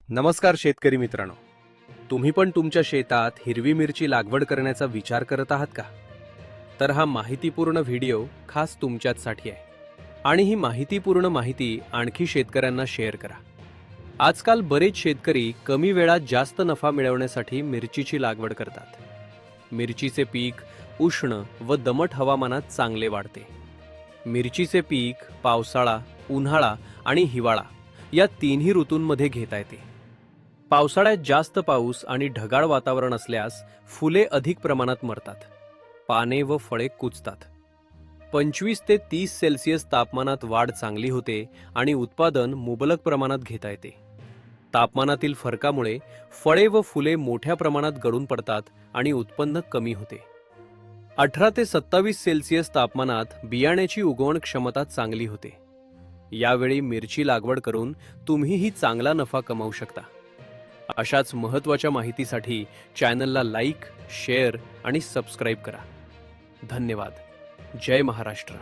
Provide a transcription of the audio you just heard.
नमस्कार शेतकरी मित्रांनो, तुम्ही पण तुमच्या शेतात हिरवी मिरची लागवड करण्याचा विचार करत आहात का? तर हा माहितीपूर्ण व्हिडिओ खास तुमच्याचसाठी आहे. आणि ही माहितीपूर्ण माहिती आणखी शेतकऱ्यांना शेअर करा. आजकाल बरेच शेतकरी कमी वेळात जास्त नफा मिळवण्यासाठी मिरचीची लागवड करतात. मिरचीचे पीक उष्ण व दमट हवामानात चांगले वाढते. मिरचीचे पीक पावसाळा, उन्हाळा आणि हिवाळा या तिन्ही ऋतूंमध्ये घेता येते. पावसाळ्यात जास्त पाऊस आणि ढगाळ वातावरण असल्यास फुले अधिक प्रमाणात मरतात. पाने व फळे कुजतात. 25 ते 30 सेल्सिअस तापमानात वाढ चांगली होते आणि उत्पादन मुबलक प्रमाणात घेता येते. तापमानातील फरकामुळे फळे व फुले मोठ्या प्रमाणात गळून पडतात आणि उत्पन्न कमी होते. 18 ते 27 सेल्सिअस तापमानात बियाण्याची उगवण क्षमता चांगली होते. यावेळी मिरची लागवड करून तुम्हीही चांगला नफा कमावू शकता. अशाच महत्त्वाच्या माहितीसाठी चॅनलला लाईक, शेअर आणि सबस्क्राईब करा. धन्यवाद. जय महाराष्ट्र.